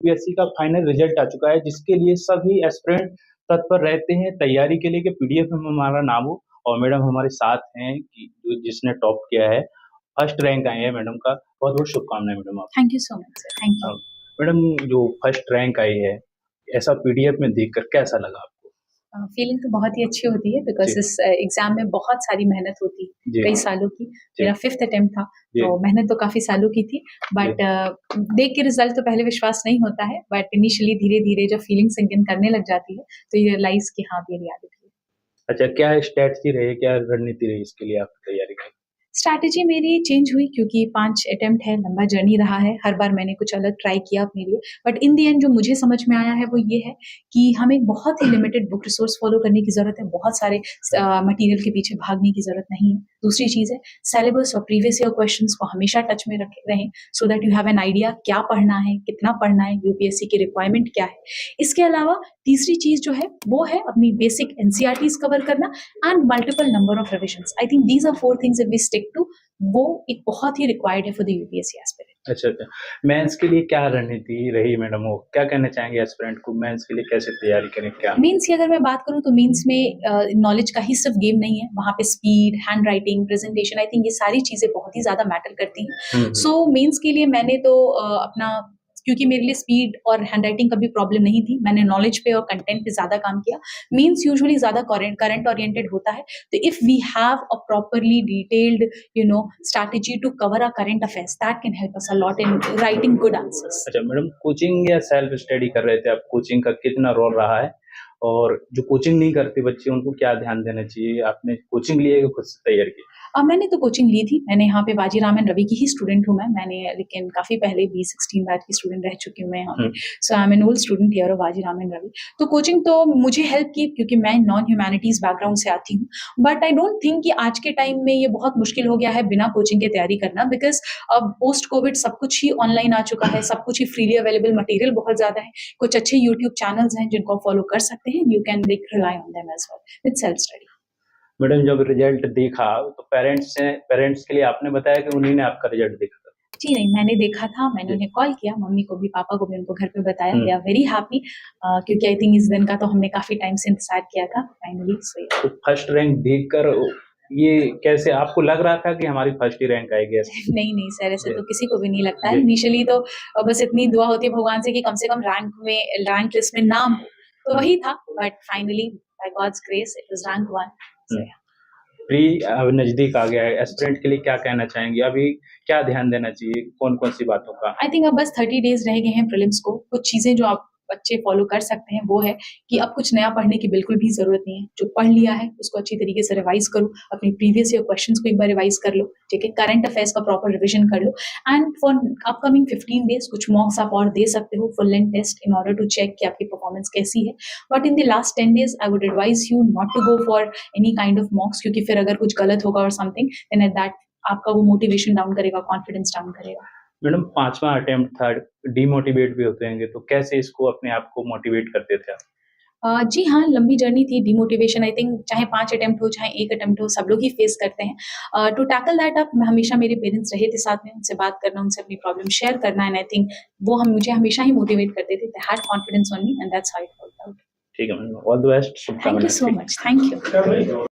UPSC का final result आ चुका है, जिसके लिए सभी एस्पिरेंट तत्पर रहते हैं तैयारी के लिए कि पीडीएफ में हमारा नाम हो। और मैडम हमारे साथ हैं कि जिसने टॉप किया है, फर्स्ट रैंक आई है मैडम का। बहुत बहुत शुभकामनाएं मैडम आपको। Thank you so much sir, thank you. Madam, जो फर्स्ट रैंक आई है, ऐसा पीडीएफ में देखकर कैसा लगा आपको? फीलिंग तो बहुत ही अच्छी होती है बिकॉज़ जी। इस एग्ज़ाम में बहुत सारी मेहनत होती है, जी। कई सालों की। जी। मेरा 5th अटेम्प्ट था, जी। तो मेहनत तो काफ़ी सालों की थी, बट देख के रिज़ल्ट तो पहले विश्वास नहीं होता है, बट इनिशियली धीरे-धीरे जब फीलिंग सिंक इन करने लग जाती है, तो यू रियलाइज़ कि हाँ, ये रियलिटी है। अच्छा, क्या स्ट्रैटेजी रही, क्या रणनीति रही इसके लिए आपकी तैयारी की? स्ट्रैटेजी मेरी चेंज हुई क्योंकि 5 अटेम्प्ट है, लंबा जर्नी रहा है, हर बार मैंने कुछ अलग ट्राई किया अपने लिए। बट इन द एंड जो मुझे समझ में आया है वो ये है कि हमें बहुत ही लिमिटेड बुक रिसोर्स फॉलो करने की ज़रूरत है, बहुत सारे मटीरियल के पीछे भागने की ज़रूरत नहीं है। दूसरी चीज़ है सिलेबस और प्रीवियस ईयर क्वेश्चंस को हमेशा टच में रखे रहें so that you have an idea क्या पढ़ना है, कितना पढ़ना है, यूपीएससी की रिक्वायरमेंट क्या है। इसके अलावा तीसरी चीज़ जो है वो है अपनी बेसिक एनसीईआरटीज़ कवर करना and multiple number of revisions. I think these are 4 things if we stick to, वो एक बहुत ही रिक्वायर्ड है फॉर द यूपीएससी एस्पिरेंट। अच्छा, अच्छा। मेंस के लिए क्या रणनीति रही मैडम, वो क्या कहना चाहेंगे एस्पिरेंट को, मेंस के लिए कैसे तैयारी करें क्या? मेंस की अगर मैं बात करूँ तो मेंस में नॉलेज का ही सिर्फ गेम नहीं है, वहाँ पे speed, hand writing, presentation, I think ये सारी चीज़ें बहुत ही ज़्यादा मैटर करती हैं। सो मेंस के लिए मैंने तो अपना, क्योंकि मेरे लिए स्पीड और हैंड राइटिंग का भी प्रॉब्लम नहीं थी, मैंने नॉलेज पे और कंटेंट पे ज़्यादा काम किया। मेंस यूजुअली ज़्यादा करंट ओरिएंटेड होता है, तो if we have a properly detailed strategy to cover our current affairs, that can help us a lot in writing good answers. अच्छा मैडम, कोचिंग या सेल्फ स्टडी कर रहे थे आप, कोचिंग का कितना रोल रहा है? और जो कोचिंग नहीं करते बच्चे उनको क्या ध्यान देना चाहिए? आपने कोचिंग ली है कि खुद से तैयारी की? मैंने तो कोचिंग ली थी, मैंने यहाँ पे बाजीरामन रवि की ही स्टूडेंट हूँ मैंने लेकिन काफ़ी पहले B16 बैच की स्टूडेंट रह चुकी हूँ मैं यहाँ पे। So I am an old student here of Vajiram and Ravi. तो कोचिंग तो मुझे हेल्प की क्योंकि मैं नॉन ह्यूमैनिटीज़ बैकग्राउंड से आती हूँ। बट आई डोंट थिंक कि आज के टाइम में ये बहुत मुश्किल हो गया है बिना कोचिंग के तैयारी करना, बिकॉज़ अब पोस्ट कोविड सब कुछ ही ऑनलाइन आ चुका है, सब कुछ ही फ्रीली अवेलेबल मटीरियल बहुत ज़्यादा है। कुछ अच्छे यूट्यूब चैनल्स हैं जिनको आप फॉलो कर सकते हैं, you can rely on them as well with self study. Madam, जब रिजल्ट देखा तो पेरेंट्स के लिए आपने बताया कि उन्हीं ने आपका रिजल्ट देखा था? जी नहीं, मैंने देखा था, मैंने जी। उन्हें कॉल किया, मम्मी को भी, पापा को भी उनको घर पे बताया। हुँ। दे आर वेरी हैप्पी क्योंकि आई थिंक इस दिन का तो हमने काफ़ी टाइम से इंतज़ार किया था फाइनली। सो या तो फर्स्ट रैंक देखकर ये कैसे आपको लग रहा था कि हमारी फर्स्ट ही रैंक आएगी ऐसे? नहीं सर, ऐसे जी। तो किसी को भी नहीं लगता है। जी। इनिशियली तो बस इतनी दुआ होती है भगवान से कि कम रैंक लिस्ट में नाम हो, तो वही था। But finally by God's grace it was rank 1। So yeah pre अब नज़दीक आ गया है, एस्पिरेंट के लिए क्या कहना चाहेंगे? अभी क्या ध्यान देना चाहिए, कौन-कौन सी बातों का? आई थिंक अब बस 30 डेज़ रह गए हैं प्रीलिम्स को। कुछ चीज़ें जो आप बच्चे फ़ॉलो कर सकते हैं वो है कि अब कुछ नया पढ़ने की बिल्कुल भी ज़रूरत नहीं है। जो पढ़ लिया है उसको अच्छी तरीके से रिवाइज़ करो, अपनी प्रीवियस ईयर क्वेश्चन्स को एक बार रिवाइज़ कर लो, ठीक है? करंट अफेयर्स का प्रॉपर रिविज़न कर लो एंड फॉर अपकमिंग 15 डेज़ कुछ मॉक्स आप और दे सकते हो, full length test in order to check कि आपकी परफॉर्मेंस कैसी है। But in the last 10 days I would advise you not to go for any kind of mocks, क्योंकि फिर अगर कुछ गलत होगा और समथिंग देन एट दैट आपका वो मोटिवेशन डाउन करेगा, कॉन्फिडेंस डाउन करेगा। मैडम, 5वाँ अटेम्प्ट था, डिमोटिवेट भी होते होंगे, तो कैसे इसको अपने आप को मोटिवेट करते थे आप? जी हाँ, लंबी जर्नी थी, डिमोटिवेशन आई थिंक चाहे 5 अटेम्प्ट हो, चाहे 1 अटेम्प्ट हो, सब लोग ही फेस करते हैं। टू टैकल दैट अप हमेशा मेरे पेरेंट्स रहे थे साथ में, उनसे बात करना, उनसे अपनी प्रॉब्लम शेयर करना एंड आई थिंक वो हम मुझे हमेशा ही मोटिवेट करते थे। They had confidence on me and that's how it worked out. ठीक है madam, all the best, thank you शुभकामनाएँ। So much, thank you. ठीक।